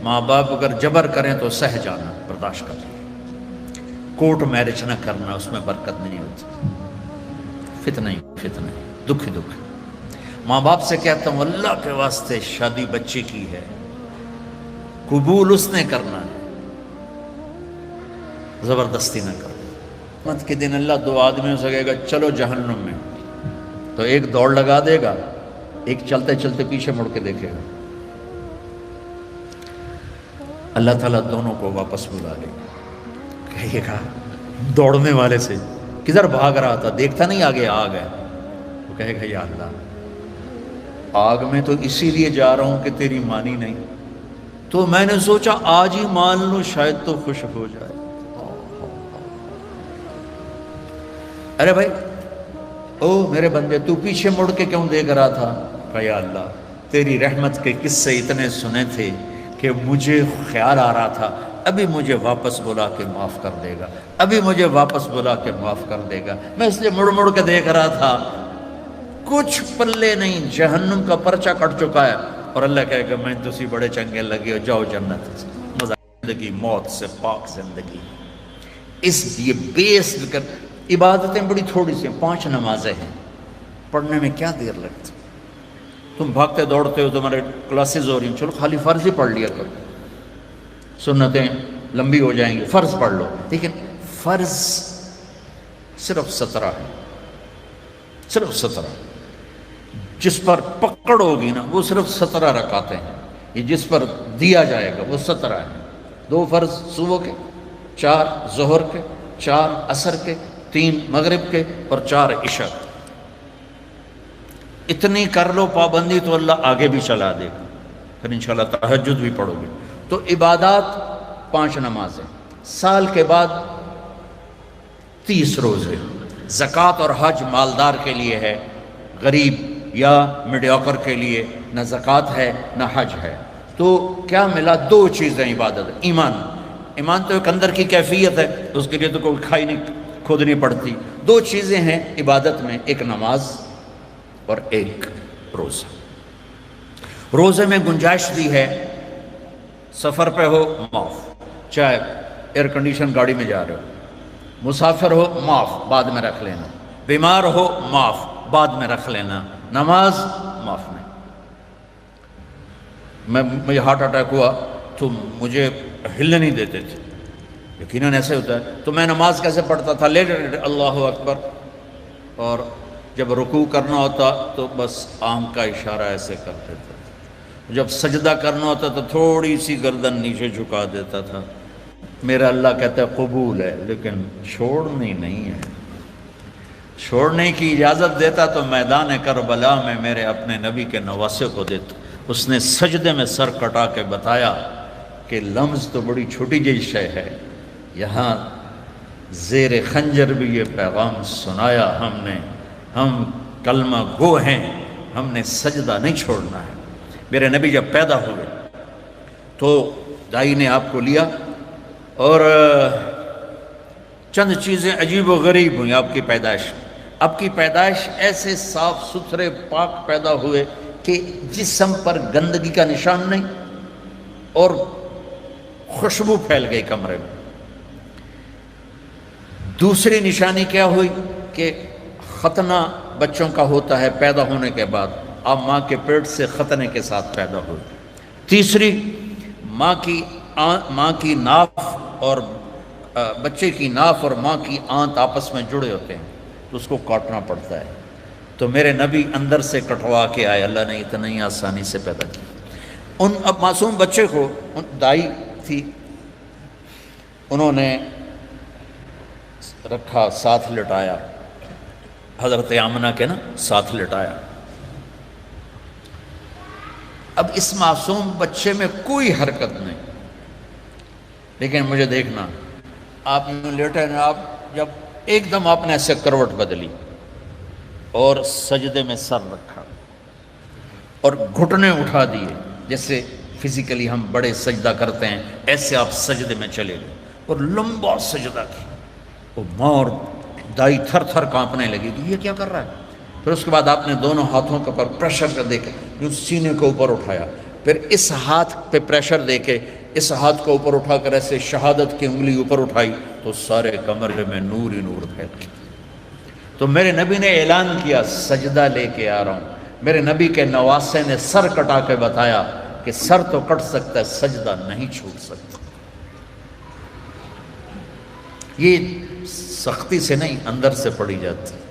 ماں باپ اگر جبر کریں تو سہ جانا، برداشت کرنا، کورٹ میرج نہ کرنا، اس میں برکت نہیں ہوتی، فتنہ ہی فتنہ، دکھ ہی دکھ۔ ماں باپ سے کہتا ہوں اللہ کے واسطے شادی بچے کی ہے، قبول اس نے کرنا ہے، زبردستی نہ کرو۔ قیامت کے دن اللہ دو آدمیوں سے کہے گا چلو جہنم میں، تو ایک دوڑ لگا دے گا، ایک چلتے چلتے پیچھے مڑ کے دیکھے گا۔ اللہ تعالیٰ دونوں کو واپس بلا لے گا، کہے گا دوڑنے والے سے کدھر بھاگ رہا تھا، دیکھتا نہیں آگے آگ ہے، وہ کہے گا یا اللہ آگ میں تو اسی لیے جا رہا ہوں کہ تیری مانی نہیں، تو میں نے سوچا آج ہی مان لوں شاید تو خوش ہو جائے۔ ارے بھائی او میرے بندے تو پیچھے مڑ کے کیوں دیکھ رہا تھا؟ کہا یا اللہ تیری رحمت کے قصے اتنے سنے تھے کہ مجھے خیال آ رہا تھا ابھی مجھے واپس بلا کے معاف کر دے گا، ابھی مجھے واپس بلا کے معاف کر دے گا، میں اس لیے مڑ مڑ کے دیکھ رہا تھا، کچھ پلے نہیں، جہنم کا پرچہ کٹ چکا ہے، اور اللہ کہے گا میں تسی بڑے چنگے لگے ہو، جاؤ جنت سے، مزہ زندگی، موت سے پاک زندگی۔ اس یہ بیس کر عبادتیں بڑی تھوڑی سی ہیں، 5 نمازیں ہیں، پڑھنے میں کیا دیر لگتی، تم بھاگتے دوڑتے ہو، تمہارے کلاسز ہو رہی ہیں، چلو خالی فرض ہی پڑھ لیا کرو، سنتیں لمبی ہو جائیں گی، فرض پڑھ لو، لیکن فرض صرف 17 ہے، صرف 17، جس پر پکڑ ہوگی نا وہ صرف 17 رکعتیں ہیں، یہ جس پر دیا جائے گا وہ 17 ہیں، 2 فرض صبح کے، 4 ظہر کے، 4 عصر کے، 3 مغرب کے، اور 4 عشاء کے۔ اتنی کر لو پابندی تو اللہ آگے بھی چلا دے گا، پھر انشاءاللہ تہجد بھی پڑھو گے۔ تو عبادات 5 نمازیں، سال کے بعد 30 روزے، زکوٰۃ اور حج مالدار کے لیے ہے، غریب یا میڈیوکر کے لیے نہ زکوٰۃ ہے نہ حج ہے۔ تو کیا ملا؟ 2 چیزیں عبادت، ایمان تو ایک اندر کی کیفیت ہے، اس کے لیے تو کوئی کھائی نہیں کھودنی پڑتی، 2 چیزیں ہیں عبادت میں، ایک نماز اور ایک روزہ۔ روزے میں گنجائش بھی ہے، سفر پہ ہو معاف، چاہے ایئر کنڈیشن گاڑی میں جا رہے ہو، مسافر ہو معاف بعد میں رکھ لینا، بیمار ہو معاف بعد میں رکھ لینا، نماز معاف نہیں۔ مجھے ہارٹ اٹیک ہوا تو مجھے ہلنے نہیں دیتے تھے، یقیناً ایسے ہوتا ہے، تو میں نماز کیسے پڑھتا تھا؟ لیٹ اللہ اکبر، اور جب رکوع کرنا ہوتا تو بس آنکھ کا اشارہ ایسے کر دیتا تھا، جب سجدہ کرنا ہوتا تو تھوڑی سی گردن نیچے جھکا دیتا تھا۔ میرا اللہ کہتا ہے قبول ہے، لیکن چھوڑنی نہیں ہے، چھوڑنے کی اجازت دیتا تو میدان کربلا میں میرے اپنے نبی کے نواسے کو دیتا، اس نے سجدے میں سر کٹا کے بتایا کہ لمز تو بڑی چھوٹی جی شے ہے، یہاں زیر خنجر بھی یہ پیغام سنایا ہم کلمہ گو ہیں، ہم نے سجدہ نہیں چھوڑنا ہے۔ میرے نبی جب پیدا ہوئے تو دائی نے آپ کو لیا، اور چند چیزیں عجیب و غریب ہوئیں آپ کی پیدائش۔ آپ کی پیدائش ایسے صاف ستھرے پاک پیدا ہوئے کہ جسم پر گندگی کا نشان نہیں، اور خوشبو پھیل گئی کمرے میں۔ دوسری نشانی کیا ہوئی کہ ختنہ بچوں کا ہوتا ہے پیدا ہونے کے بعد، آپ ماں کے پیٹ سے ختنے کے ساتھ پیدا ہوئے۔ تیسری، ماں کی ناف اور بچے کی ناف اور ماں کی آنت آپس میں جڑے ہوتے ہیں، تو اس کو کاٹنا پڑتا ہے، تو میرے نبی اندر سے کٹوا کے آئے، اللہ نے اتنا ہی آسانی سے پیدا کیا۔ اب معصوم بچے کو دائی تھی، انہوں نے رکھا، ساتھ لٹایا، حضرت آمنہ کے ساتھ لٹایا۔ اب اس معصوم بچے میں کوئی حرکت نہیں، لیکن مجھے دیکھنا، آپ لیٹے ہیں، آپ جب ایک دم آپ نے ایسے کروٹ بدلی اور سجدے میں سر رکھا اور گھٹنے اٹھا دیے، جیسے فزیکلی ہم بڑے سجدہ کرتے ہیں ایسے آپ سجدے میں چلے گئے اور لمبا سجدہ کیا، وہ ماں اور دائی تھر تھر کانپنے لگی کہ یہ کیا کر رہا ہے۔ پھر اس کے بعد آپ نے دونوں ہاتھوں کے اوپر پریشر کر دے کے سینے کو اوپر اٹھایا، پھر اس ہاتھ پہ پریشر دے کے اس ہاتھ کو اوپر اٹھا کر ایسے شہادت کی انگلی اوپر اٹھائی تو سارے کمرے میں نور ہی نور پھیل گیا۔ تو میرے نبی نے اعلان کیا سجدہ لے کے آ رہا ہوں۔ میرے نبی کے نواسے نے سر کٹا کے بتایا کہ سر تو کٹ سکتا ہے، سجدہ نہیں چھوٹ سکتا۔ یہ سختی سے نہیں، اندر سے پڑھی جاتی۔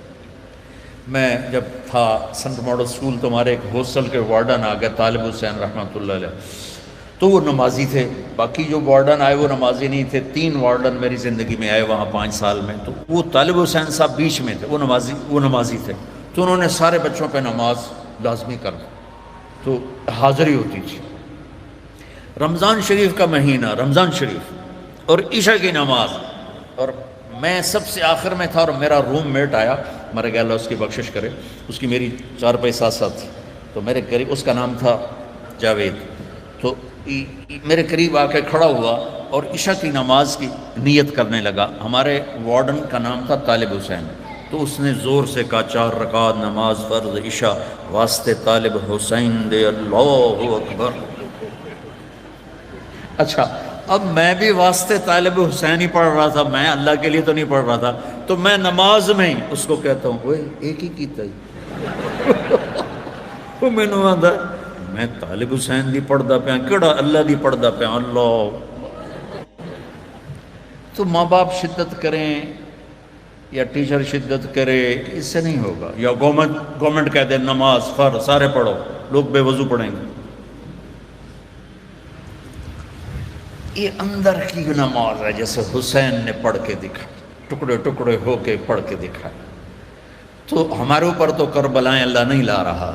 میں جب تھا سنٹ ماڈل سکول تو ہمارے ایک ہاسٹل کے وارڈن آ گئے طالب حسین رحمۃ اللہ علیہ، تو وہ نمازی تھے، باقی جو وارڈن آئے وہ نمازی نہیں تھے۔ 3 وارڈن میری زندگی میں آئے وہاں 5 سال میں، تو وہ طالب حسین صاحب بیچ میں تھے، وہ نمازی تھے، تو انہوں نے سارے بچوں پہ نماز لازمی کر دی، تو حاضری ہوتی تھی۔ رمضان شریف کا مہینہ، رمضان شریف اور عشاء کی نماز، اور میں سب سے آخر میں تھا، اور میرا روم میٹ آیا، مر گیا اللہ اس کی بخشش کرے، اس کی میری 4 پائی ساتھ ساتھ تھی، تو میرے قریب، اس کا نام تھا جاوید، تو میرے قریب آ کے کھڑا ہوا اور عشاء کی نماز کی نیت کرنے لگا۔ ہمارے وارڈن کا نام تھا طالب حسین، تو اس نے زور سے کہا 4 رکعت نماز فرض عشاء واسطے طالب حسین دے، اللہ اکبر۔ اچھا، اب میں بھی واسطے طالب حسین ہی پڑھ رہا تھا، میں اللہ کے لیے تو نہیں پڑھ رہا تھا، تو میں نماز میں ہی اس کو کہتا ہوں اوے ایک ہی کیتا ہی وہ میں نے آدھا میں طالب حسین دی پڑھدا پیا، کیڑا اللہ دی پڑھدا پیا، اللہ۔ تو ماں باپ شدت کریں یا ٹیچر شدت کرے، اس سے نہیں ہوگا، یا گورنمنٹ کہہ دے نماز فرض سارے پڑھو، لوگ بے وضو پڑھیں گے۔ یہ اندر کی نماز ہے، جیسے حسین نے پڑھ کے دکھا، ٹکڑے ٹکڑے ہو کے پڑھ کے دکھا۔ تو ہمارے اوپر تو کربلائیں اللہ نہیں لا رہا،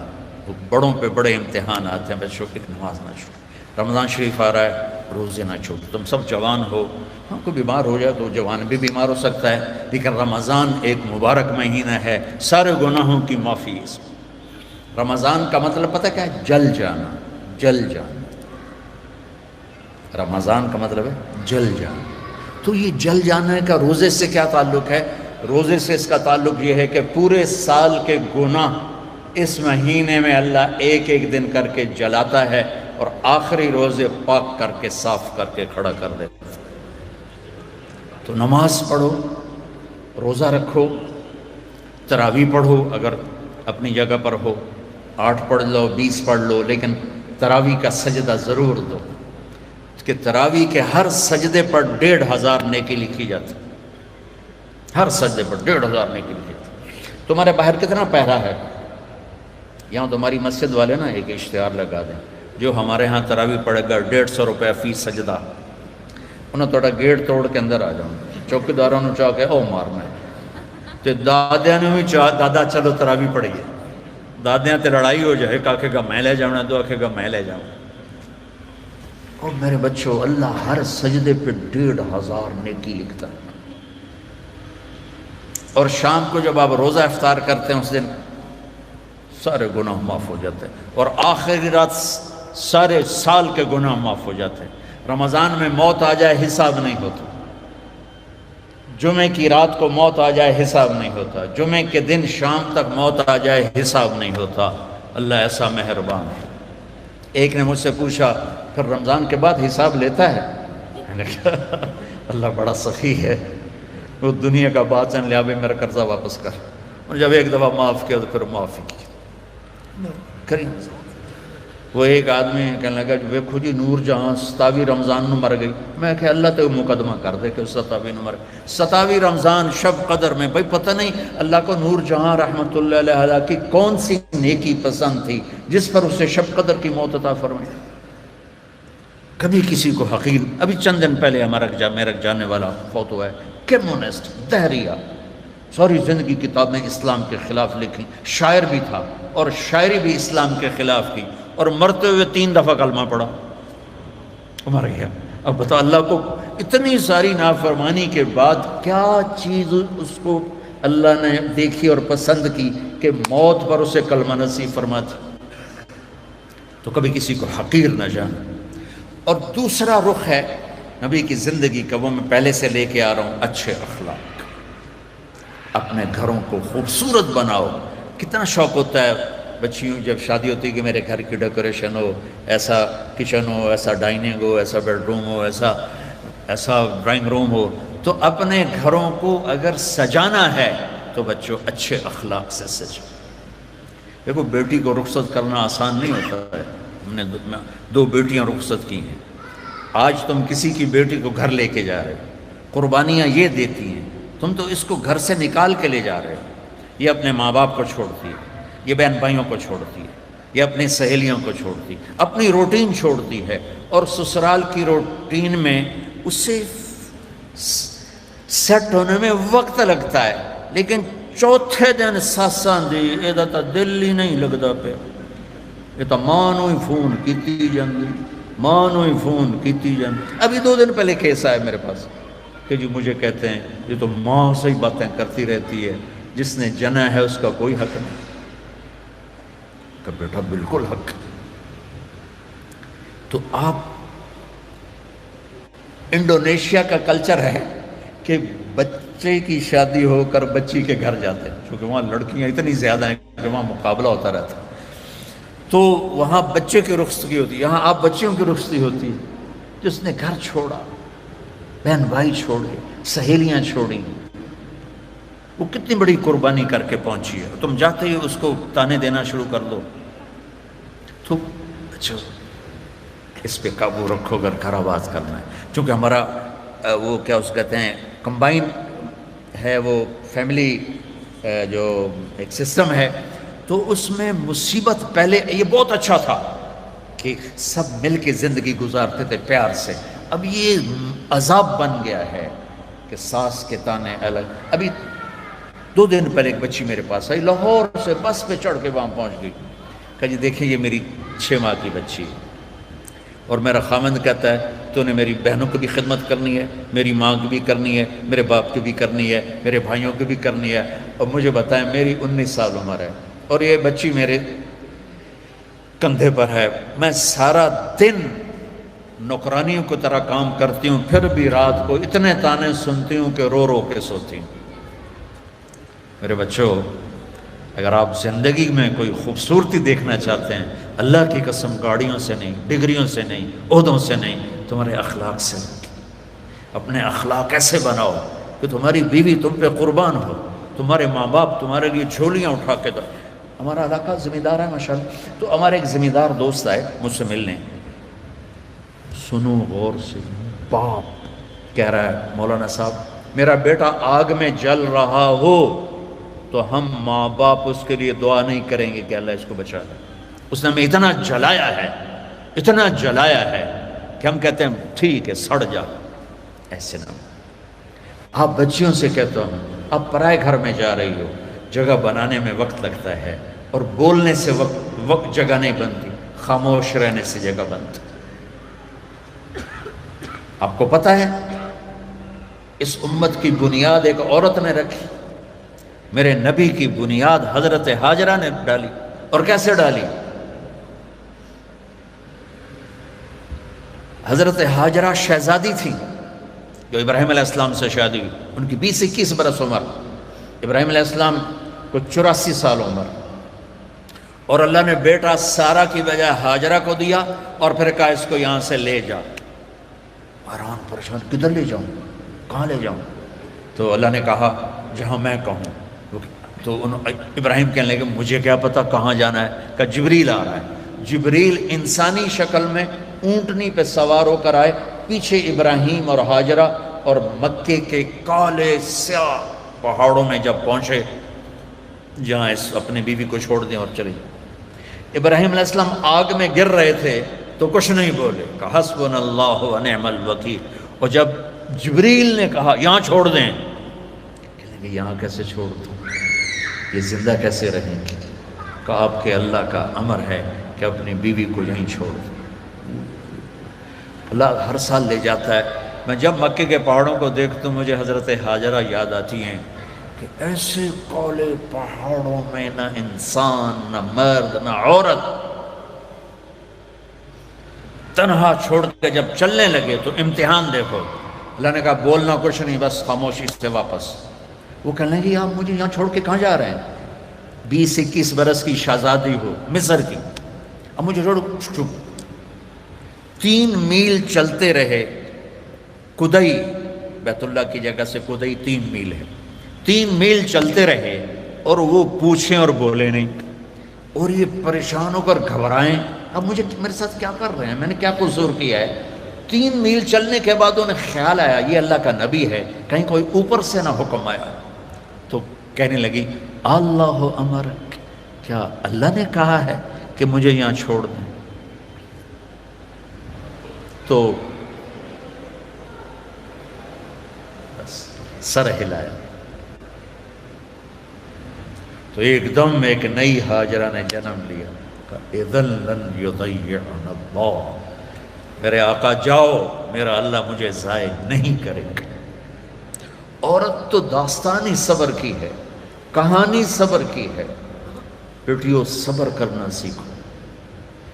بڑوں پہ بڑے امتحان آتے ہیں، بچوں کی نماز نہ چھوڑو۔ رمضان شریف آ رہا ہے، روزے نہ چھوڑو۔ تم سب جوان ہو، ہاں کوئی بیمار ہو جائے تو جوان بھی بیمار ہو سکتا ہے، لیکن رمضان ایک مبارک مہینہ ہے، سارے گناہوں کی معافی ہے۔ رمضان کا مطلب پتہ کیا ہے؟ جل جانا، جل جانا۔ رمضان کا مطلب ہے جل جانا۔ تو یہ جل جانے کا روزے سے کیا تعلق ہے؟ روزے سے اس کا تعلق یہ ہے کہ پورے سال کے گناہ اس مہینے میں اللہ ایک ایک دن کر کے جلاتا ہے، اور آخری روزے پاک کر کے صاف کر کے کھڑا کر دیتا ہے۔ تو نماز پڑھو، روزہ رکھو، تراویح پڑھو، اگر اپنی جگہ پر ہو 8 پڑھ لو 20 پڑھ لو، لیکن تراویح کا سجدہ ضرور دو، کہ تراویح کے ہر سجدے پر 1500 نیکی لکھی جاتی، ہر سجدے پر 1500 نیکی لکھی جاتی۔ تمہارے باہر کتنا پہرا ہے؟ یہاں تمہاری مسجد والے نا ایک اشتہار لگا دیں، جو ہمارے ہاں تراویح پڑے گا 150 روپے فی سجدہ، انہوں نے تھوڑا گیٹ توڑ کے اندر آ جاؤں، چوکیداروں نے چاہ کے او مارنا ہے، تو دادیاں نے بھی چاہ دادا چلو تراویح پڑھیے، دادیاں تے لڑائی ہو جائے، ایک آکھے گا میں لے جاؤں، دو آکھے گا میں لے جاؤں۔ اور میرے بچوں، اللہ ہر سجدے پہ 1500 نیکی لکھتا ہے۔ اور شام کو جب آپ روزہ افطار کرتے ہیں اس دن سارے گناہ معاف ہو جاتے ہیں، اور آخری رات سارے سال کے گناہ معاف ہو جاتے ہیں۔ رمضان میں موت آ جائے حساب نہیں ہوتا، جمعے کی رات کو موت آ جائے حساب نہیں ہوتا، جمعے کے دن شام تک موت آ جائے حساب نہیں ہوتا۔ اللہ ایسا مہربان ہے۔ ایک نے مجھ سے پوچھا پھر رمضان کے بعد حساب لیتا ہے؟ میں نے کہا اللہ بڑا سخی ہے، وہ دنیا کا باطن لیا بھی میرا قرضہ واپس کر، اور جب ایک دفعہ معاف کیا تو پھر معافی کی کریں۔ وہ ایک آدمی کہنے لگا ویکھو جی نور جہاں 27 رمضان نو مر گئی، میں کہ اللہ تو مقدمہ کر دے کہ 27 نو مر گئی، 27 رمضان شب قدر میں، بھائی پتہ نہیں اللہ کو نور جہاں رحمت اللہ علیہ کی کون سی نیکی پسند تھی جس پر اسے شب قدر کی موت عطا فرمائی۔ کبھی کسی کو حقیر، ابھی چند دن پہلے میرا جانے والا فوت ہوا ہے، کمیونسٹ، دہریہ، ساری زندگی کتابیں اسلام کے خلاف لکھی، شاعر بھی تھا اور شاعری بھی اسلام کے خلاف کی، اور مرتے ہوئے 3 دفعہ کلمہ پڑھا، مر گیا۔ اب بتا اللہ کو اتنی ساری نافرمانی کے بعد کیا چیز اس کو اللہ نے دیکھی اور پسند کی کہ موت پر اسے کلمہ نصیب فرماتی۔ تو کبھی کسی کو حقیر نہ جانا۔ اور دوسرا رخ ہے نبی کی زندگی کا، وہ میں پہلے سے لے کے آ رہا ہوں، اچھے اخلاق۔ اپنے گھروں کو خوبصورت بناؤ۔ کتنا شوق ہوتا ہے بچیوں جب شادی ہوتی ہے کہ میرے گھر کی ڈیکوریشن ہو، ایسا کچن ہو، ایسا ڈائننگ ہو، ایسا بیڈ روم ہو، ایسا ڈرائنگ روم ہو، تو اپنے گھروں کو اگر سجانا ہے تو بچوں اچھے اخلاق سے سجو۔ دیکھو بیٹی کو رخصت کرنا آسان نہیں ہوتا ہے، ہم نے 2 بیٹیاں رخصت کی ہیں، آج تم کسی کی بیٹی کو گھر لے کے جا رہے ہو، قربانیاں یہ دیتی ہیں، تم تو اس کو گھر سے نکال کے لے جا رہے ہو، یہ اپنے ماں باپ کو چھوڑتی ہے، یہ بہن بھائیوں کو چھوڑتی ہے، یہ اپنی سہیلیوں کو چھوڑتی ہے، اپنی روٹین چھوڑتی ہے، اور سسرال کی روٹین میں اسے سیٹ ہونے میں وقت لگتا ہے، لیکن چوتھے دن ساساں دی یہ تا دل ہی نہیں لگتا پہ، یہ تو ماں نو ہی فون کیتی جاندی، ماں نو ہی فون کیتی جاندی۔ ابھی 2 دن پہلے کیس آیا میرے پاس کہ جی مجھے کہتے ہیں یہ تو ماں سے ہی باتیں کرتی رہتی ہے، جس نے جنا ہے اس کا کوئی حق نہیں۔ کہ بیٹا بالکل حق۔ تو آپ انڈونیشیا کا کلچر ہے کہ بچے کی شادی ہو کر بچی کے گھر جاتے ہیں، چونکہ وہاں لڑکیاں اتنی زیادہ ہیں کہ وہاں مقابلہ ہوتا رہتا ہے، تو وہاں بچے کی رخصتی ہوتی ہے، یہاں آپ بچیوں کی رخصتی ہوتی ہے۔ جس نے گھر چھوڑا، بہن بھائی چھوڑے، سہیلیاں چھوڑیں، وہ کتنی بڑی قربانی کر کے پہنچی ہے، تم جاتے ہی اس کو تانے دینا شروع کر دو، تو اچھا اس پہ قابو رکھو اگر گھر آباد کرنا ہے۔ چونکہ ہمارا وہ کیا اس کہتے ہیں کمبائن ہے، وہ فیملی جو ایک سسٹم ہے، تو اس میں مصیبت پہلے یہ بہت اچھا تھا کہ سب مل کے زندگی گزارتے تھے پیار سے، اب یہ عذاب بن گیا ہے کہ ساس کے تانے الگ۔ ابھی 2 دن پہلے ایک بچی میرے پاس آئی، لاہور سے بس پہ چڑھ کے وہاں پہنچ گئی، کہا جی دیکھیں یہ میری 6 ماہ کی بچی ہے، اور میرا خامند کہتا ہے تو نے میری بہنوں کی بھی خدمت کرنی ہے، میری ماں کی بھی کرنی ہے، میرے باپ کی بھی کرنی ہے، میرے بھائیوں کی بھی کرنی ہے، اور مجھے بتائیں میری 19 سال عمر ہے اور یہ بچی میرے کندھے پر ہے، میں سارا دن نوکرانیوں کی طرح کام کرتی ہوں، پھر بھی رات کو اتنے تانے سنتی ہوں کہ رو رو کے سوتی ہوں۔ میرے بچوں، اگر آپ زندگی میں کوئی خوبصورتی دیکھنا چاہتے ہیں، اللہ کی قسم گاڑیوں سے نہیں، ڈگریوں سے نہیں، عہدوں سے نہیں، تمہارے اخلاق سے۔ اپنے اخلاق ایسے بناؤ کہ تمہاری بیوی تم پہ قربان ہو، تمہارے ماں باپ تمہارے لیے جھولیاں اٹھا کے دو۔ ہمارا علاقہ زمیندار ہے ماشاءاللہ، تو ہمارے ایک زمیندار دوست آئے مجھ سے ملنے، سنو غور سے، باپ کہہ رہا ہے مولانا صاحب میرا بیٹا آگ میں جل رہا ہو تو ہم ماں باپ اس کے لیے دعا نہیں کریں گے کہ اللہ اس کو بچا لے، اس نے ہمیں اتنا جلایا ہے، اتنا جلایا ہے کہ ہم کہتے ہیں ٹھیک ہے سڑ جا۔ ایسے نہ آپ بچیوں سے کہتا ہوں، آپ پرائے گھر میں جا رہی ہو، جگہ بنانے میں وقت لگتا ہے، اور بولنے سے وقت جگہ نہیں بنتی، خاموش رہنے سے جگہ بنتی۔ آپ کو پتہ ہے اس امت کی بنیاد ایک عورت نے رکھی، میرے نبی کی بنیاد حضرت ہاجرہ نے ڈالی، اور کیسے ڈالی؟ حضرت ہاجرہ شہزادی تھی جو ابراہیم علیہ السلام سے شادی ہوئی، ان کی 20-21 برس عمر، ابراہیم علیہ السلام کو 84 سال عمر، اور اللہ نے بیٹا سارا کی بجائے ہاجرہ کو دیا، اور پھر کہا اس کو یہاں سے لے جا۔ حیران پریشان، کدھر لے جاؤں، کہاں لے جاؤں؟ تو اللہ نے کہا جہاں میں کہوں۔ تو ابراہیم کہنے لگے مجھے کیا پتا کہاں جانا ہے؟ کہ جبریل آ رہا ہے۔ جبریل انسانی شکل میں اونٹنی پہ سوار ہو کر آئے، پیچھے ابراہیم اور ہاجرہ، اور مکے کے کالے سیاہ پہاڑوں میں جب پہنچے جہاں اس اپنی بیوی کو چھوڑ دیں اور چلے۔ ابراہیم علیہ السلام آگ میں گر رہے تھے تو کچھ نہیں بولے، کہ حسبنا اللہ و نعم الوکیل، اور جب جبریل نے کہا یہاں چھوڑ دیں، کہنے کہ یہاں کیسے چھوڑ دوں، یہ زندہ کیسے رہیں گے؟ کہ آپ کے اللہ کا امر ہے کہ اپنی بیوی کو یہیں چھوڑ دیں۔ اللہ ہر سال لے جاتا ہے۔ میں جب مکے کے پہاڑوں کو دیکھتا ہوں مجھے حضرت ہاجرہ یاد آتی ہیں کہ ایسے کالے پہاڑوں میں نہ انسان، نہ مرد، نہ عورت، تنہا چھوڑ کے جب چلنے لگے تو امتحان دیکھو۔ اللہ نے کہا بولنا کچھ نہیں، بس خاموشی سے واپس۔ وہ کہنے لگے آپ مجھے یہاں چھوڑ کے کہاں جا رہے ہیں؟ 20-21 برس کی شہزادی ہو مصر کی، اب مجھے چھوڑو، 3 میل چلتے رہے، کدئی بیت اللہ کی جگہ سے کدئی 3 میل ہے، 3 میل چلتے رہے اور وہ پوچھیں اور بولے نہیں، اور یہ پریشان ہو کر گھبرائیں اب مجھے میرے ساتھ کیا کر رہے ہیں، میں نے کیا قصور کیا ہے۔ 3 میل چلنے کے بعد انہیں خیال آیا یہ اللہ کا نبی ہے، کہیں کوئی اوپر سے نہ حکم آیا، تو کہنے لگی اللہ امر، کیا اللہ نے کہا ہے کہ مجھے یہاں چھوڑ دیں؟ تو بس سر ہلایا، تو ایک دم ایک نئی ہاجرہ نے جنم لیا، اذن لن یضیعنا اللہ، میرے آقا جاؤ، میرا اللہ مجھے ضائع نہیں کرے گا۔ عورت تو داستانی صبر کی ہے، کہانی صبر کی ہے، بیٹیوں صبر کرنا سیکھو،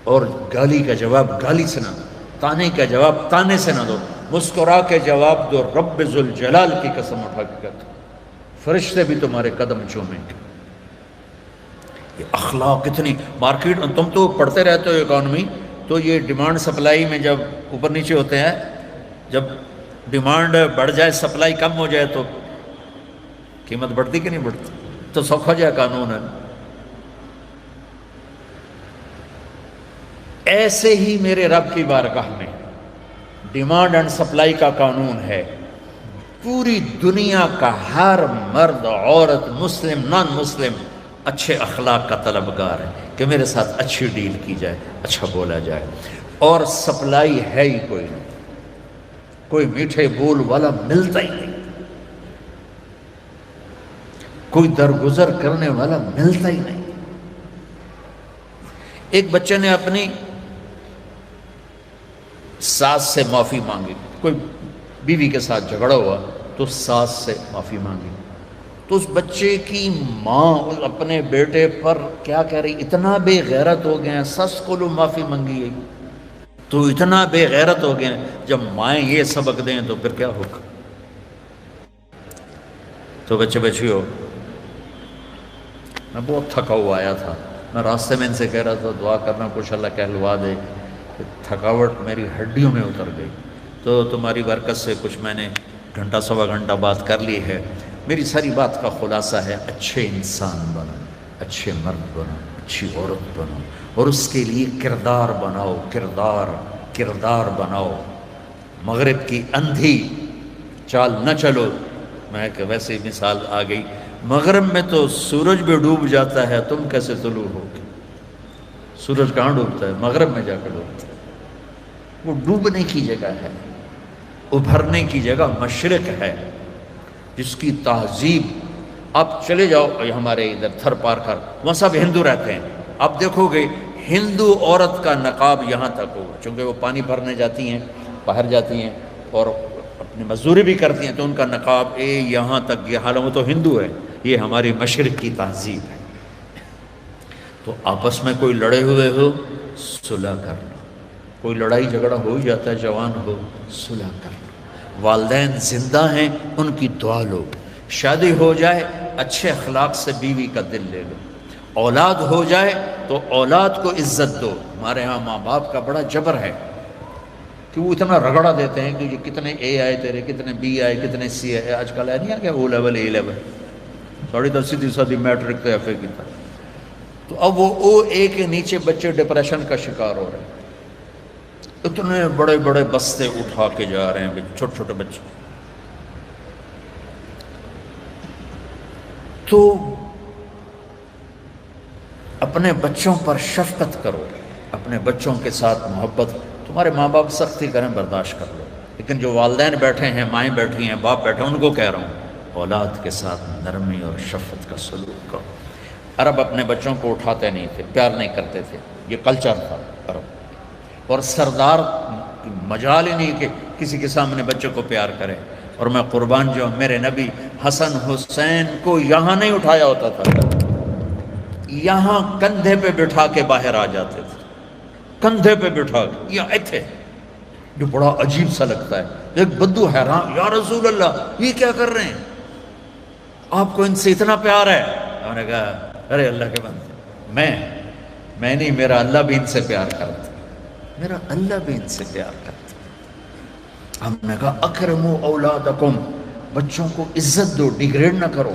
اور گالی کا جواب گالی سے نہ دو، تانے کا جواب تانے سے نہ دو، مسکرا کے جواب دو، رب ذوالجلال کی قسم اٹھا کے کہتا ہوں، فرشتے بھی تمہارے قدم چومیں گے۔ یہ اخلاق اتنی مارکیٹ، تم تو پڑھتے رہتے ہو اکانومی، تو یہ ڈیمانڈ سپلائی میں جب اوپر نیچے ہوتے ہیں، جب ڈیمانڈ بڑھ جائے سپلائی کم ہو جائے تو قیمت بڑھتی کہ نہیں بڑھتی؟ تو سوکھا جائے قانون ہے۔ ایسے ہی میرے رب کی بارگاہ میں ڈیمانڈ اینڈ سپلائی کا قانون ہے، پوری دنیا کا ہر مرد عورت مسلم نان مسلم اچھے اخلاق کا طلبگار ہے کہ میرے ساتھ اچھی ڈیل کی جائے، اچھا بولا جائے، اور سپلائی ہے ہی کوئی نہیں، کوئی میٹھے بول والا ملتا ہی نہیں، کوئی درگزر کرنے والا ملتا ہی نہیں۔ ایک بچے نے اپنی ساس سے معافی مانگی، کوئی بیوی کے ساتھ جھگڑا ہوا تو ساس سے معافی مانگی، تو اس بچے کی ماں اپنے بیٹے پر کیا کہہ رہی، اتنا بے غیرت ہو گئے ہیں، سس کو لو معافی منگی ہے تو اتنا بے غیرت ہو گئے ہیں، جب مائیں یہ سبق دیں تو پھر کیا ہوگا۔ تو بچے بچیوں، میں بہت تھکا ہوا آیا تھا، میں راستے میں ان سے کہہ رہا تھا دعا کرنا کچھ اللہ کہلوا دے، تھکاوٹ میری ہڈیوں میں اتر گئی، تو تمہاری برکت سے کچھ میں نے گھنٹہ سوا گھنٹہ بات کر لی ہے۔ میری ساری بات کا خلاصہ ہے، اچھے انسان بنو، اچھے مرد بنو، اچھی عورت بنو، اور اس کے لیے کردار بناؤ، کردار بناؤ۔ مغرب کی اندھی چال نہ چلو۔ میں کہ ویسے مثال آ گئی، مغرب میں تو سورج بھی ڈوب جاتا ہے، تم کیسے طلوع ہو گے؟ سورج کہاں ڈوبتا ہے؟ مغرب میں جا کر ڈوبتا ہے۔ وہ ڈوبنے کی جگہ ہے، ابھرنے کی جگہ مشرق ہے، جس کی تہذیب، آپ چلے جاؤ ہمارے ادھر تھر پار کر، وہاں سب ہندو رہتے ہیں، آپ دیکھو گے ہندو عورت کا نقاب یہاں تک ہوگا، چونکہ وہ پانی بھرنے جاتی ہیں، باہر جاتی ہیں اور اپنی مزدوری بھی کرتی ہیں، تو ان کا نقاب یہاں تک، یہ حالانکہ وہ تو ہندو ہے، یہ ہماری مشرق کی تہذیب ہے۔ تو آپس میں کوئی لڑے ہوئے ہو، صلح کرنا، کوئی لڑائی جھگڑا ہو ہی جاتا ہے، جوان ہو، صلح کرنا۔ والدین زندہ ہیں، ان کی دعا لو، شادی ہو جائے اچھے اخلاق سے بیوی کا دل لے لو، اولاد ہو جائے تو اولاد کو عزت دو۔ ہمارے ہاں ماں باپ کا بڑا جبر ہے کہ وہ اتنا رگڑا دیتے ہیں کہ یہ کتنے اے آئے تیرے، کتنے بی آئے، کتنے سی آئے، آج کل ہے نہیں آ گیا او لیول اے لیول، 10.5 میٹرک تو ایف اے کی تھا، تو اب وہ او اے کے نیچے بچے ڈپریشن کا شکار ہو رہے ہیں، اتنے بڑے بڑے بستے اٹھا کے جا رہے ہیں چھوٹے چھوٹے بچے۔ تو اپنے بچوں پر شفقت کرو، اپنے بچوں کے ساتھ محبت، تمہارے ماں باپ سختی کریں برداشت کر لو، لیکن جو والدین بیٹھے ہیں، مائیں بیٹھی ہیں، باپ بیٹھے ہیں، ان کو کہہ رہا ہوں اولاد کے ساتھ نرمی اور شفقت کا سلوک کرو۔ عرب اپنے بچوں کو اٹھاتے نہیں تھے، پیار نہیں کرتے تھے، یہ کلچر تھا عرب، اور سردار مجال ہی نہیں کہ کسی کے سامنے بچے کو پیار کرے۔ اور میں قربان جو میرے نبی حسن حسین کو یہاں نہیں اٹھایا ہوتا تھا، یہاں کندھے پہ بٹھا کے باہر آ جاتے تھے، کندھے پہ بٹھا کے، یہ ایتھے جو بڑا عجیب سا لگتا ہے۔ ایک بدو حیران، یا رسول اللہ یہ کیا کر رہے ہیں، آپ کو ان سے اتنا پیار ہے؟ انہوں نے کہا ارے اللہ کے بندے، میں نہیں، میرا اللہ بھی ان سے پیار کرتا، میرا اللہ بھی ان سے پیار کرتا۔ ہم نے کہا اکرموا اولادکم، بچوں کو عزت دو، ڈیگریڈ نہ کرو۔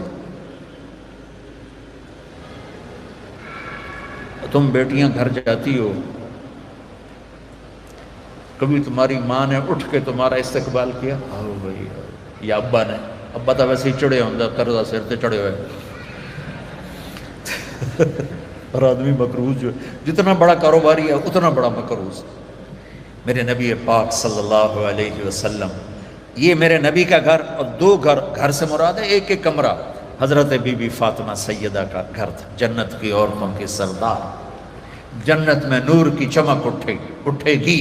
تم بیٹیاں گھر جاتی ہو، کبھی تمہاری ماں نے اٹھ کے تمہارا استقبال کیا؟ آؤ بھائی آؤ، یا ابا نے؟ ابا تو ویسے ہی چڑھے ہوندہ، قرضہ سر تے چڑھے ہوئے اور آدمی مقروض جو ہے، جتنا بڑا کاروباری ہے اتنا بڑا مقروض۔ میرے نبی پاک صلی اللہ علیہ وسلم، یہ میرے نبی کا گھر، اور دو گھر سے مراد ہے ایک ایک کمرہ حضرت بی بی فاطمہ سیدہ کا گھر تھا، جنت کی عورتوں کی سردار۔ جنت میں نور کی چمک اٹھے گی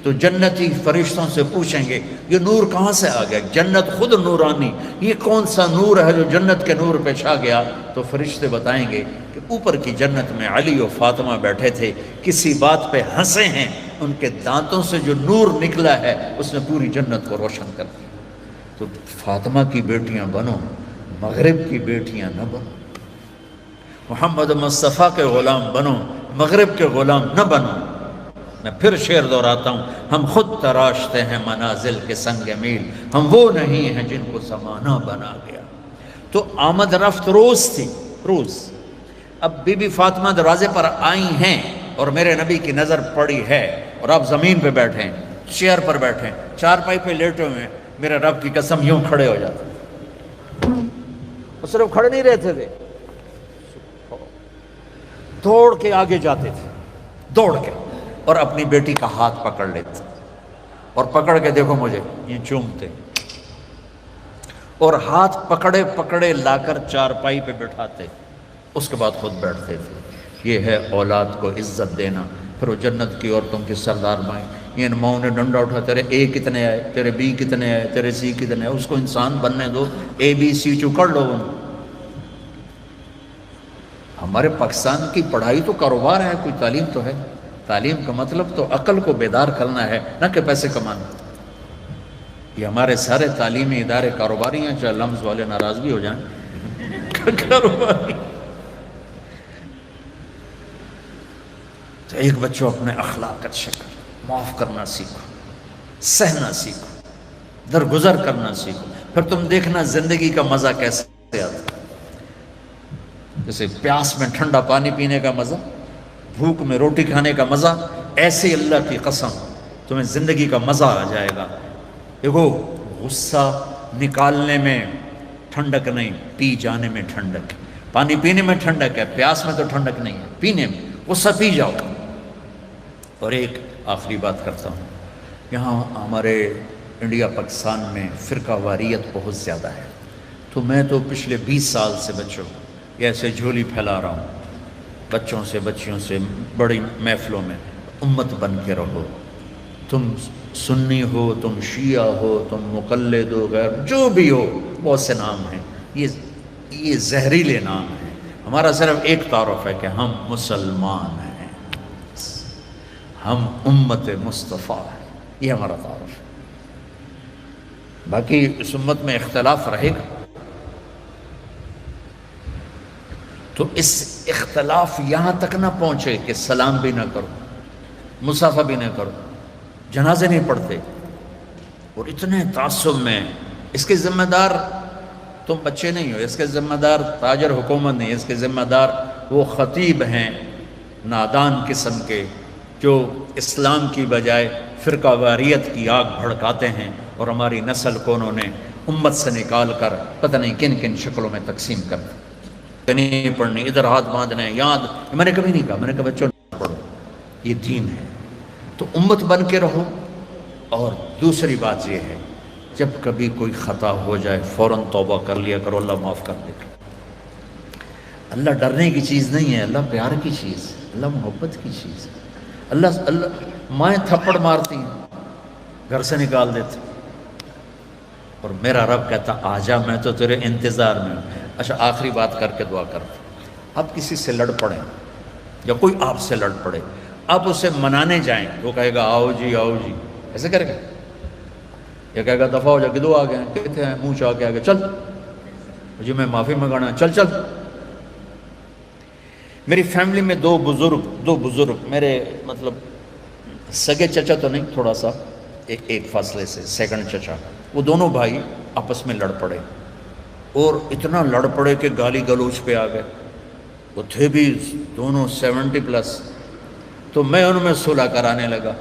تو جنتی فرشتوں سے پوچھیں گے یہ نور کہاں سے آ گیا؟ جنت خود نورانی، یہ کون سا نور ہے جو جنت کے نور پہ چھا گیا؟ تو فرشتے بتائیں گے کہ اوپر کی جنت میں علی و فاطمہ بیٹھے تھے، کسی بات پہ ہنسے ہیں، ان کے دانتوں سے جو نور نکلا ہے اس نے پوری جنت کو روشن کر دیا۔ تو فاطمہ کی بیٹیاں بنو، مغرب کی بیٹیاں نہ بنو، محمد مصطفیٰ کے غلام بنو، مغرب کے غلام نہ بنو۔ میں پھر شعر دہراتا ہوں، ہم خود تراشتے ہیں منازل کے سنگ میل، ہم وہ نہیں ہیں جن کو زمانہ بنا گیا۔ تو آمد رفت روز تھی، روز۔ اب بی بی فاطمہ دروازے پر آئی ہیں اور میرے نبی کی نظر پڑی ہے، اور آپ زمین پہ بیٹھے ہیں، چیئر پر بیٹھے ہیں، چارپائی پہ لیٹے ہوئے ہیں، میرے رب کی قسم یوں کھڑے ہو جاتے، وہ صرف کھڑے نہیں رہتے تھے، دوڑ کے آگے جاتے تھے، دوڑ کے، اور اپنی بیٹی کا ہاتھ پکڑ لیتے، اور پکڑ کے دیکھو مجھے یہ چومتے، اور ہاتھ پکڑے پکڑے لا کر چارپائی پہ بٹھاتے، اس کے بعد خود بیٹھتے تھے۔ یہ ہے اولاد کو عزت دینا۔ پھر وہ جنت کی عورتوں کی سردار مائیں، یہ ماؤں نے ڈنڈا اٹھا، تیرے اے کتنے آئے، تیرے بی کتنے آئے، تیرے سی کتنے آئے، اس کو انسان بننے دو، اے بی سی چکڑ لو۔ ہمارے پاکستان کی پڑھائی تو کاروبار ہے، کوئی تعلیم تو ہے؟ تعلیم کا مطلب تو عقل کو بیدار کرنا ہے، نہ کہ پیسے کمانا۔ یہ ہمارے سارے تعلیمی ادارے کاروباری ہیں، چاہے لمز والے ناراض بھی ہو جائیں، کاروباری۔ تو ایک بچوں اپنے اخلاق اچھے کرو، معاف کرنا سیکھو، سہنا سیکھو، درگزر کرنا سیکھو، پھر تم دیکھنا زندگی کا مزہ کیسے آتا ہے۔ جیسے پیاس میں ٹھنڈا پانی پینے کا مزہ، بھوک میں روٹی کھانے کا مزہ، ایسے اللہ کی قسم تمہیں زندگی کا مزہ آ جائے گا۔ دیکھو غصہ نکالنے میں ٹھنڈک نہیں، پی جانے میں ٹھنڈک ہے۔ پانی پینے میں ٹھنڈک ہے، پیاس میں تو ٹھنڈک نہیں ہے، پینے میں غصہ پی جاؤ۔ اور ایک آخری بات کرتا ہوں، یہاں ہمارے انڈیا پاکستان میں فرقہ واریت بہت زیادہ ہے، تو میں تو پچھلے 20 سال سے بچوں ایسے جھولی پھیلا رہا ہوں بچوں سے، بچیوں سے، بڑی محفلوں میں، امت بن کے رہو۔ تم سنی ہو، تم شیعہ ہو، تم مقلد ہو، غیر جو بھی ہو، بہت سے نام ہیں، یہ زہریلے نام ہیں۔ ہمارا صرف ایک تعارف ہے کہ ہم مسلمان ہیں، ہم امت مصطفیٰ ہیں، یہ ہمارا تعارف ہے۔ باقی اس امت میں اختلاف رہے گا، تو اس اختلاف یہاں تک نہ پہنچے کہ سلام بھی نہ کرو، مصافحہ بھی نہ کرو، جنازے نہیں پڑھتے، اور اتنے تعصب میں۔ اس کے ذمہ دار تم بچے نہیں ہو، اس کے ذمہ دار تاجر حکومت نہیں، اس کے ذمہ دار وہ خطیب ہیں نادان قسم کے جو اسلام کی بجائے فرقہ واریت کی آگ بھڑکاتے ہیں، اور ہماری نسل کو انہوں نے امت سے نکال کر پتہ نہیں کن کن شکلوں میں تقسیم کر دیا۔ نہیں پڑھنی، ادھر ہاتھ باندھنے، یاد، میں نے کبھی نہیں کہا، میں نے کہا بچوں نہ پڑھو، یہ دین ہے۔ تو امت بن کے رہو۔ اور دوسری بات یہ ہے، جب کبھی کوئی خطا ہو جائے فوراً توبہ کر لیا کرو، اللہ معاف کر دے گا۔ اللہ ڈرنے کی چیز نہیں ہے، اللہ پیار کی چیز ہے، اللہ محبت کی چیز ہے۔ اللہ مائیں تھپڑ مارتی ہیں، گھر سے نکال دیتے، اور میرا رب کہتا آجا، میں تو تیرے انتظار میں ہوں۔ اچھا آخری بات کر کے دعا کرتے، آپ کسی سے لڑ پڑیں یا کوئی آپ سے لڑ پڑے، آپ اسے منانے جائیں، وہ کہے گا آؤ جی آؤ جی، ایسے کرے گا؟ یا کہے گا دفعہ ہو جا، کدو آ گئے ہیں، کہتے ہیں منہ چاہ کے آگے چل، مجھے میں معافی منگانا، چل چل۔ میری فیملی میں دو بزرگ میرے مطلب سگے چچا تو نہیں، تھوڑا سا ایک فاصلے سے سیکنڈ چچا، وہ دونوں بھائی آپس میں لڑ پڑے، اور اتنا لڑ پڑے کہ گالی گلوچ پہ آ گئے۔ وہ تھے بھی دونوں 70+۔ تو میں ان میں صلح کرانے لگا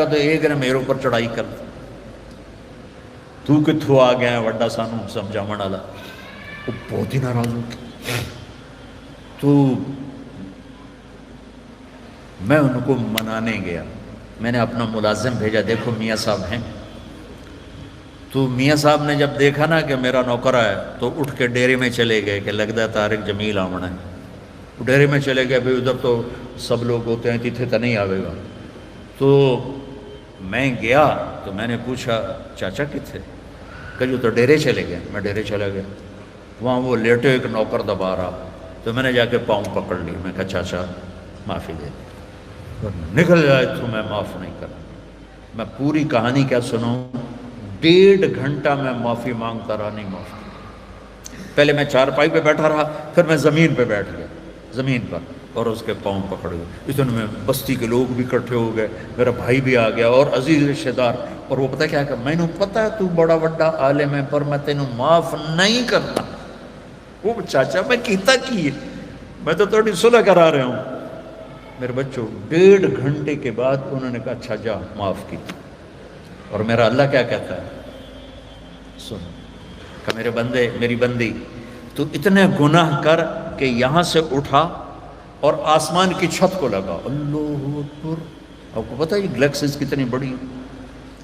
تو ایک نے میرے اوپر چڑھائی کر دی، تو کتھوں آ گیا وڈا سانو سمجھاون والا۔ وہ بہت ہی ناراض ہو گیا، تو میں ان کو منانے گیا۔ میں نے اپنا ملازم بھیجا، دیکھو میاں صاحب ہیں۔ تو میاں صاحب نے جب دیکھا نا کہ میرا نوکر ہے تو اٹھ کے ڈیرے میں چلے گئے کہ لگتا ہے طارق جمیل آمنا ہے۔ ڈیرے میں چلے گئے، بھئی ادھر تو سب لوگ ہوتے ہیں، تیتھے تو نہیں آوے گا۔ تو میں گیا تو میں نے پوچھا چاچا کتھے؟ کہ جو تو ڈیرے چلے گئے۔ میں ڈیرے چلا گیا، وہاں وہ لیٹے ایک نوکر دبا رہا، تو میں نے جا کے پاؤں پکڑ لی، میں کہا چاچا معافی دے دے، نکل جائے تو میں معاف نہیں کروں۔ میں پوری کہانی کیا سناؤں، 1.5 گھنٹہ میں معافی مانگتا رہا، نہیں معاف کیا۔ پہلے میں چارپائی پہ بیٹھا رہا، پھر میں زمین پہ بیٹھ گیا، زمین پر، اور اس کے پاؤں پکڑ گئے۔ اتنے میں بستی کے لوگ بھی اکٹھے ہو گئے، میرا بھائی بھی آ گیا اور عزیز رشتہ دار۔ اور وہ پتہ کیا کہ میں نے پتہ ہے تو بڑا وڈا عالم ہے پر میں تینوں معاف نہیں کرنا۔ وہ چاچا میں کیتا کی ہے، میں تو تھوڑی صلح کرا رہا ہوں۔ میرے بچوں 1.5 گھنٹے کے بعد انہوں نے کہا اچھا جا معاف کی۔ اور میرا اللہ کیا کہتا ہے، سن کہ میرے بندے میری بندی، تو اتنے گناہ کر کہ یہاں سے اٹھا اور آسمان کی چھت کو لگا۔ اللہ اکبر! آپ کو پتہ ہے یہ گلیکسیز کتنی بڑی ہیں،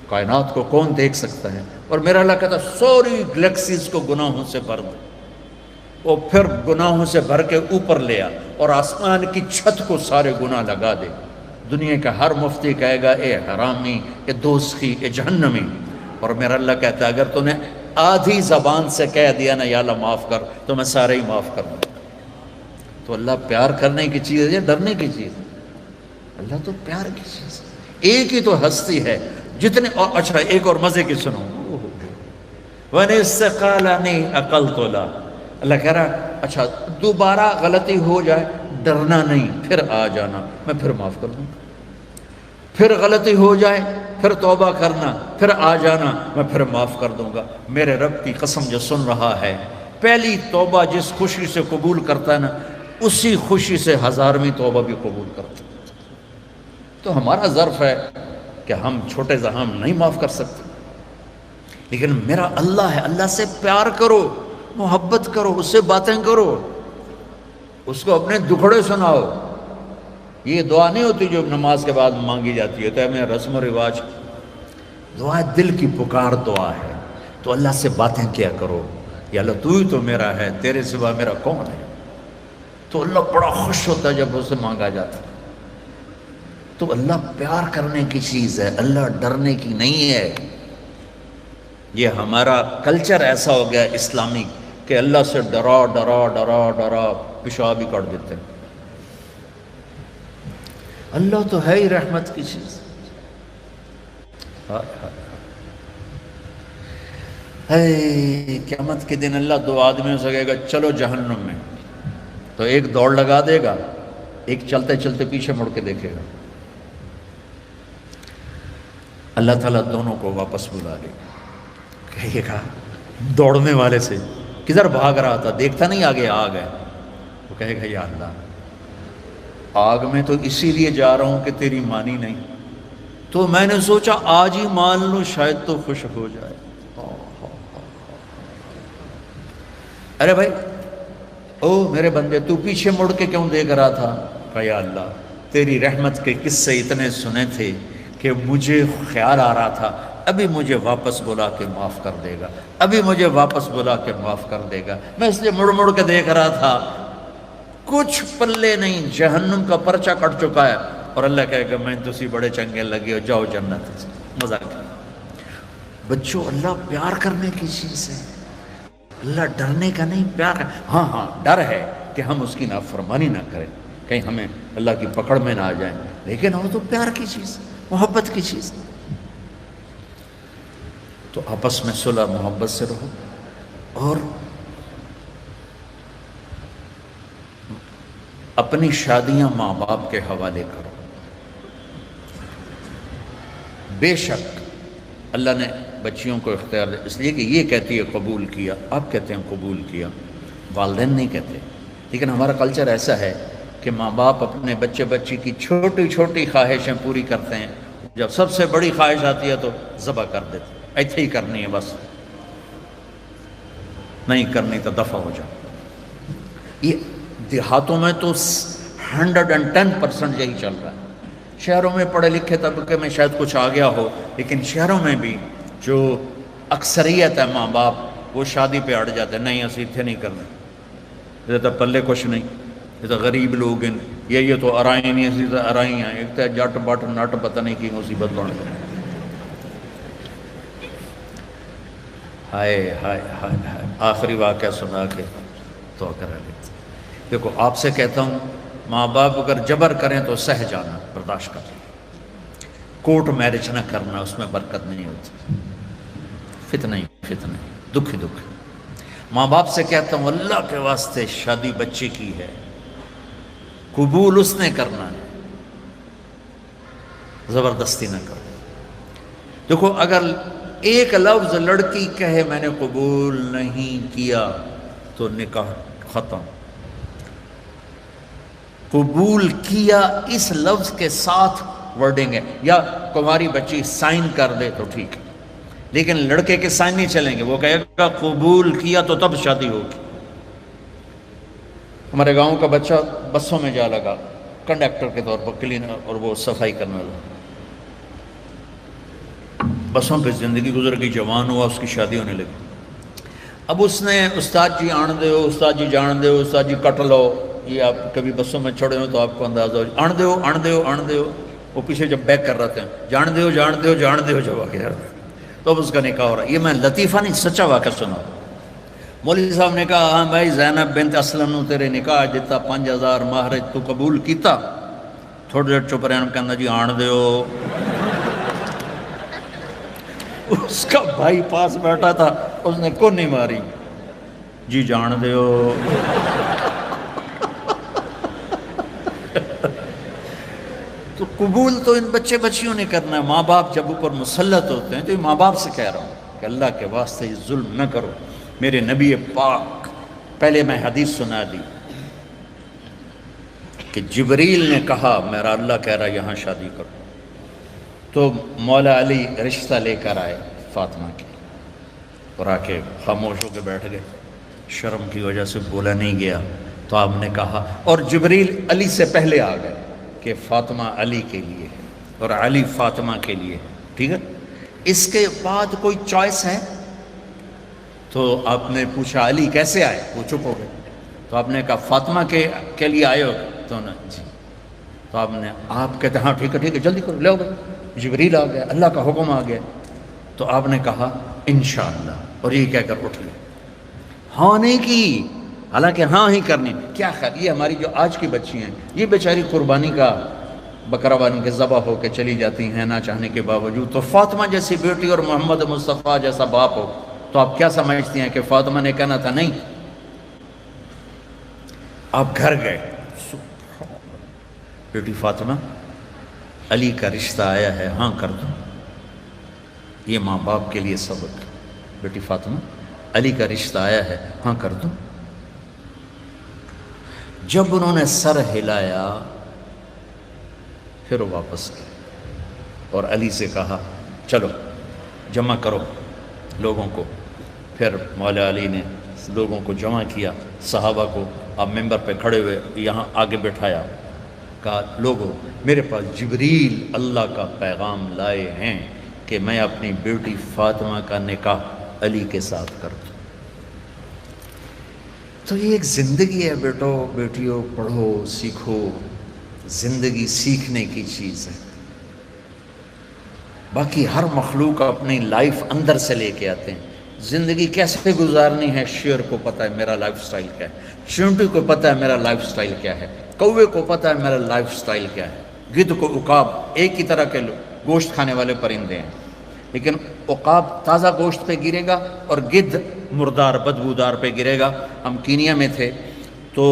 کائنات کو کون دیکھ سکتا ہے؟ اور میرا اللہ کہتا ہے سوری گلیکسیز کو گناہوں سے بھر دے، اور پھر گناہوں سے بھر کے اوپر لے آ اور آسمان کی چھت کو سارے گناہ لگا دے۔ دنیا کا ہر مفتی کہے گا اے حرامی، اے دوزخی، اے جہنمی۔ اور میرا اللہ کہتا ہے اگر تو نے آدھی زبان سے کہہ دیا نا یا اللہ معاف کر، تو میں سارے ہی معاف کر دوں۔ تو اللہ پیار کرنے کی چیز ہے یا ڈرنے کی چیز ہے؟ اللہ تو پیار کی چیز ہے، ایک ہی تو ہستی ہے جتنے۔ اور اچھا ایک اور مزے کی سنو، وَنِسْتَقَالَنِي أَقَلْتُ لَا، اللہ کہہ رہا اچھا دوبارہ غلطی ہو جائے ڈرنا نہیں، پھر آ جانا میں پھر معاف کر دوں۔ پھر غلطی ہو جائے پھر توبہ کرنا، پھر آ جانا میں پھر معاف کر دوں گا۔ میرے رب کی قسم جو سن رہا ہے، پہلی توبہ جس خوشی سے قبول کرتا ہے نا، اسی خوشی سے 1000ویں توبہ بھی قبول کرتا ہے۔ تو ہمارا ظرف ہے کہ ہم چھوٹے زحام نہیں معاف کر سکتے، لیکن میرا اللہ ہے، اللہ سے پیار کرو، محبت کرو، اس سے باتیں کرو، اس کو اپنے دکھڑے سناؤ۔ یہ دعا نہیں ہوتی جو نماز کے بعد مانگی جاتی ہے، تو میں رسم و رواج، دعا دل کی پکار دعا ہے۔ تو اللہ سے باتیں کیا کرو، یا اللہ تو ہی تو میرا ہے، تیرے سوا میرا کون ہے؟ تو اللہ بڑا خوش ہوتا ہے جب اسے مانگا جاتا ہے۔ تو اللہ پیار کرنے کی چیز ہے، اللہ ڈرنے کی نہیں ہے۔ یہ ہمارا کلچر ایسا ہو گیا اسلامی کہ اللہ سے ڈرا ڈرا ڈرا ڈرا پیشاب ہی کر دیتے ہیں۔ اللہ تو ہے ہی رحمت کی چیز۔ قیامت کے دن اللہ 2 آدمیوں سے کہے گا چلو جہنم میں، تو ایک دوڑ لگا دے گا، ایک چلتے چلتے پیچھے مڑ کے دیکھے گا۔ اللہ تعالیٰ دونوں کو واپس بلا لے گا، کہے گا دوڑنے والے سے کدھر بھاگ رہا تھا، دیکھتا نہیں آگے آگ ہے؟ وہ کہے گا یا اللہ آگ میں تو اسی لیے جا رہا ہوں کہ تیری مانی نہیں، تو میں نے سوچا آج ہی مان لوں شاید تو خوش ہو جائے۔ ارے بھائی او میرے بندے تو پیچھے مڑ کے کیوں دیکھ رہا تھا؟ کہ یا اللہ تیری رحمت کے قصے اتنے سنے تھے کہ مجھے خیال آ رہا تھا ابھی مجھے واپس بلا کے معاف کر دے گا، ابھی مجھے واپس بلا کے معاف کر دے گا، میں اس لیے مڑ مڑ کے دیکھ رہا تھا۔ کچھ پلے نہیں، جہنم کا پرچہ کٹ چکا ہے، اور اللہ کہے گا میں تسی بڑے چنگے لگے ہو، جاؤ جنت سے، مزہ کیا۔ بچوں اللہ پیار کرنے کی چیز ہے، اللہ ڈرنے کا نہیں، پیار کا۔ ہاں ہاں ڈر ہے کہ ہم اس کی نافرمانی نہ کریں، کہیں ہمیں اللہ کی پکڑ میں نہ آ جائیں، لیکن وہ تو پیار کی چیز، محبت کی چیز۔ تو آپس میں صلح محبت سے رہو، اور اپنی شادیاں ماں باپ کے حوالے کرو. بے شک اللہ نے بچیوں کو اختیار دیا، اس لیے کہ یہ کہتی ہے قبول کیا، آپ کہتے ہیں قبول کیا، والدین نہیں کہتے. لیکن ہمارا کلچر ایسا ہے کہ ماں باپ اپنے بچے بچی کی چھوٹی چھوٹی خواہشیں پوری کرتے ہیں، جب سب سے بڑی خواہش آتی ہے تو ذبح کر دیتے، ایسے ہی کرنی ہے بس، نہیں کرنی تو دفع ہو جاؤ. یہ دیہاتوں میں تو 110% یہی چل رہا ہے. شہروں میں پڑھے لکھے طبقے میں شاید کچھ آ گیا ہو، لیکن شہروں میں بھی جو اکثریت ہے ماں باپ وہ شادی پہ اڑ جاتے ہیں، نہیں اسی اتنے نہیں کرنا، یہ تو پلے کچھ نہیں، یہ تو غریب لوگ ہیں، یہ تو ارائی نہیں، اسی تو ارائی ہیں، ایک تو جٹ بٹ نٹ پتہ نہیں کی مصیبت بن گئی. ہائے ہائے ہائے ہائے، آخری واقعہ سنا کے تو کرا لیتے. دیکھو آپ سے کہتا ہوں، ماں باپ اگر جبر کریں تو سہ جانا، برداشت کرنا. کورٹ میرج نہ کرنا، اس میں برکت نہیں ہوتی، فتنہ ہی فتنہ، دکھ ہی دکھ. ماں باپ سے کہتا ہوں اللہ کے واسطے شادی بچے کی ہے، قبول اس نے کرنا ہے، زبردستی نہ کرو. دیکھو اگر ایک لفظ لڑکی کہے میں نے قبول نہیں کیا تو نکاح ختم. قبول کیا اس لفظ کے ساتھ ورڈنگ ہے، یا تمہاری بچی سائن کر دے تو ٹھیک ہے، لیکن لڑکے کے سائن نہیں چلیں گے. وہ کہے گا قبول کیا تو تب شادی ہوگی. ہمارے گاؤں کا بچہ بسوں میں جا لگا کنڈکٹر کے طور پر، کلینر اور وہ صفائی کرنے والا. بسوں پہ زندگی گزر گئی، جوان ہوا، اس کی شادی ہونے لگی. اب اس نے استاد جی آن دے ہو، استاد جی جان دے ہو، استاد جی کٹ لو، یہ آپ کبھی بسوں میں چھوڑے ہو تو آپ کو اندازہ ہو، آن دے ہو آن دے ہو آن دے ہو. وہ پیچھے جب بیک کر رہے تھے، جان دے ہو جان دے ہو جان دے ہو، جب آ گیا تو اب اس کا نکاح ہو رہا. یہ میں لطیفہ نہیں، سچا واقعہ سنا. مولوی صاحب نے کہا ہاں بھائی زینب بنت اسلم نو تیرے نکاح دیتا 5000 مہر تو قبول کیتا. تھوڑی دیر چپ رہے ہیں، کہنا جی آن دے ہو. اس کا بھائی پاس بیٹھا تھا، اس نے کون نہیں ماری، جی جان دے ہو. تو قبول تو ان بچے بچیوں نے کرنا ہے. ماں باپ جب اوپر مسلط ہوتے ہیں تو یہ ماں باپ سے کہہ رہا ہوں کہ اللہ کے واسطے یہ ظلم نہ کرو. میرے نبی پاک، پہلے میں حدیث سنا دی کہ جبریل نے کہا میرا اللہ کہہ رہا یہاں شادی کرو. تو مولا علی رشتہ لے کر آئے فاطمہ کے، اور آ کے خاموش ہو کے بیٹھ گئے، شرم کی وجہ سے بولا نہیں گیا. تو آپ نے کہا، اور جبریل علی سے پہلے آ گئے کہ فاطمہ علی کے لیے اور علی فاطمہ کے لیے، ٹھیک ہے. اس کے بعد کوئی چوائس ہے؟ تو آپ نے پوچھا علی کیسے آئے؟ وہ چپ ہو گئے. تو آپ نے کہا فاطمہ کے لیے آئے ہو؟ تو نا جی. تو آپ کہتے ہاں ٹھیک ہے جلدی کرو، لے گئے. جبریل آ گیا، اللہ کا حکم آ گیا. تو آپ نے کہا انشاءاللہ، اور یہ کہہ کر اٹھ گئے. ہاں نہیں کی، حالانکہ ہاں ہی کرنی. کیا خیال، یہ ہماری جو آج کی بچی ہیں، یہ بیچاری قربانی کا بکرا بانی کے ذبح ہو کے چلی جاتی ہیں نہ چاہنے کے باوجود. تو فاطمہ جیسی بیٹی اور محمد مصطفیٰ جیسا باپ ہو تو آپ کیا سمجھتی ہیں کہ فاطمہ نے کہنا تھا نہیں؟ آپ گھر گئے، بیٹی فاطمہ علی کا رشتہ آیا ہے، ہاں کر دو. یہ ماں باپ کے لیے سبق. بیٹی فاطمہ علی کا رشتہ آیا ہے، ہاں کر دو. جب انہوں نے سر ہلایا پھر وہ واپس گئے اور علی سے کہا چلو جمع کرو لوگوں کو. پھر مولا علی نے لوگوں کو جمع کیا، صحابہ کو آپ ممبر پہ کھڑے ہوئے یہاں آگے بٹھایا، کہا لوگوں میرے پاس جبریل اللہ کا پیغام لائے ہیں کہ میں اپنی بیٹی فاطمہ کا نکاح علی کے ساتھ کر دوں. تو یہ ایک زندگی ہے بیٹو بیٹیوں، پڑھو سیکھو، زندگی سیکھنے کی چیز ہے. باقی ہر مخلوق اپنی لائف اندر سے لے کے آتے ہیں. زندگی کیسے گزارنی ہے شیر کو پتہ ہے میرا لائف سٹائل کیا ہے، چونٹی کو پتہ ہے میرا لائف سٹائل کیا ہے، کوے کو پتہ ہے میرا لائف سٹائل کیا ہے. گدھ کو عقاب ایک ہی طرح کے گوشت کھانے والے پرندے ہیں، لیکن عقاب تازہ گوشت پہ گرے گا اور گدھ مردار بدبودار پہ گرے گا. ہم کینیا میں تھے تو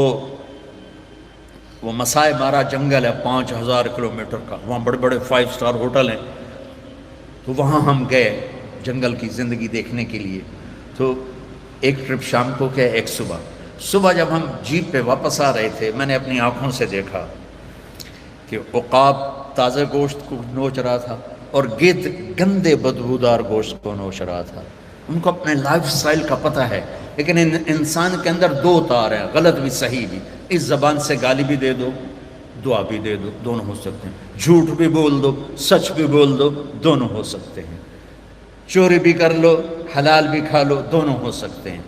وہ مسائے مارا جنگل ہے 5000 کلومیٹر کا، وہاں بڑے بڑے 5 اسٹار ہوٹل ہیں، تو وہاں ہم گئے جنگل کی زندگی دیکھنے کے لیے۔ تو ایک ٹرپ شام کو کیا، ایک صبح جب ہم جیپ پہ واپس آ رہے تھے، میں نے اپنی آنکھوں سے دیکھا کہ عقاب تازہ گوشت کو نوچ رہا تھا اور گدھ گندے بدبودار گوشت کو نوچ رہا تھا۔ ان کو اپنے لائف سٹائل کا پتہ ہے، لیکن انسان کے اندر دو تار ہیں، غلط بھی صحیح بھی۔ اس زبان سے گالی بھی دے دو، دعا بھی دے دو، دونوں ہو سکتے ہیں۔ جھوٹ بھی بول دو، سچ بھی بول دو، دونوں ہو سکتے ہیں۔ چوری بھی کر لو، حلال بھی کھا لو، دونوں ہو سکتے ہیں۔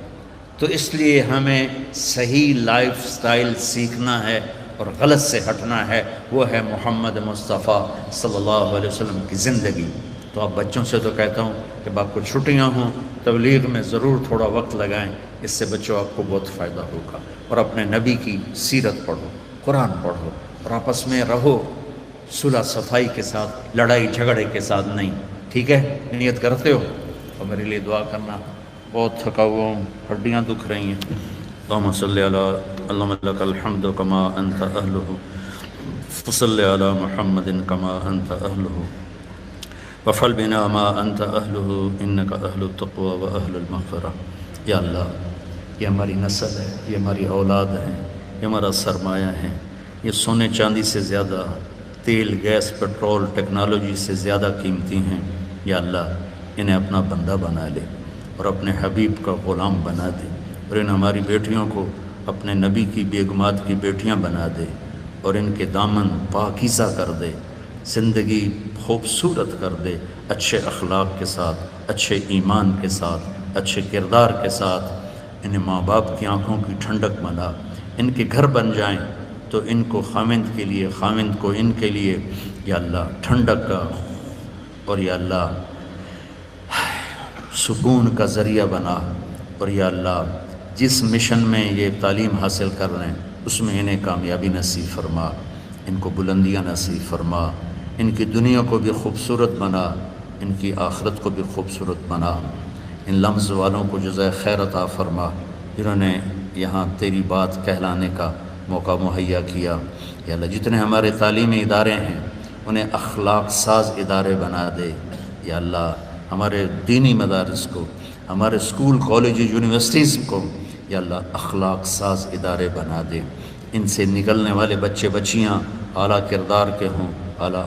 تو اس لیے ہمیں صحیح لائف سٹائل سیکھنا ہے اور غلط سے ہٹنا ہے، وہ ہے محمد مصطفیٰ صلی اللہ علیہ وسلم کی زندگی۔ تو آپ بچوں سے تو کہتا ہوں کہ آپ کو چھٹیاں ہوں، تبلیغ میں ضرور تھوڑا وقت لگائیں، اس سے بچوں آپ کو بہت فائدہ ہوگا۔ اور اپنے نبی کی سیرت پڑھو، قرآن پڑھو، اور آپس میں رہو صلح صفائی کے ساتھ، لڑائی جھگڑے کے ساتھ نہیں، ٹھیک ہے؟ نیت کرتے ہو؟ اور میرے لیے دعا کرنا، بہت تھکا ہوا ہوں، ہڈیاں دکھ رہی ہیں۔ اللہم صلی علی اللہم لک الحمد کما انت اہلہ وصلی علی محمد کما انت اہلہ وفعل بنا ما انت اہلہ انک اہل التقوی و اہل المغفرہ۔ یا اللہ، یہ ہماری نسل ہے، یہ ہماری اولاد ہے، یہ ہمارا سرمایہ ہے، یہ سونے چاندی سے زیادہ، تیل گیس پیٹرول ٹیکنالوجی سے زیادہ قیمتی ہیں۔ یا اللہ، انہیں اپنا بندہ بنا لے اور اپنے حبیب کا غلام بنا دے، اور ان ہماری بیٹیوں کو اپنے نبی کی بیگمات کی بیٹیاں بنا دے، اور ان کے دامن پاکیزہ کر دے، زندگی خوبصورت کر دے، اچھے اخلاق کے ساتھ، اچھے ایمان کے ساتھ، اچھے کردار کے ساتھ۔ انہیں ماں باپ کی آنکھوں کی ٹھنڈک بنا، ان کے گھر بن جائیں تو ان کو خاوند کے لیے، خاوند کو ان کے لیے یا اللہ ٹھنڈک کا اور یا اللہ سکون کا ذریعہ بنا۔ اور یا اللہ، جس مشن میں یہ تعلیم حاصل کر رہے ہیں اس میں انہیں کامیابی نصیب فرما، ان کو بلندیاں نصیب فرما، ان کی دنیا کو بھی خوبصورت بنا، ان کی آخرت کو بھی خوبصورت بنا۔ ان لمز والوں کو جزائے خیر عطا فرما جنہوں نے یہاں تیری بات کہلانے کا موقع مہیا کیا۔ یا اللہ، جتنے ہمارے تعلیمی ادارے ہیں انہیں اخلاق ساز ادارے بنا دے۔ یا اللہ، ہمارے دینی مدارس کو، ہمارے اسکول کالج یونیورسٹیز کو یا اللہ اخلاق ساز ادارے بنا دے۔ ان سے نکلنے والے بچے بچیاں اعلیٰ کردار کے ہوں، اعلیٰ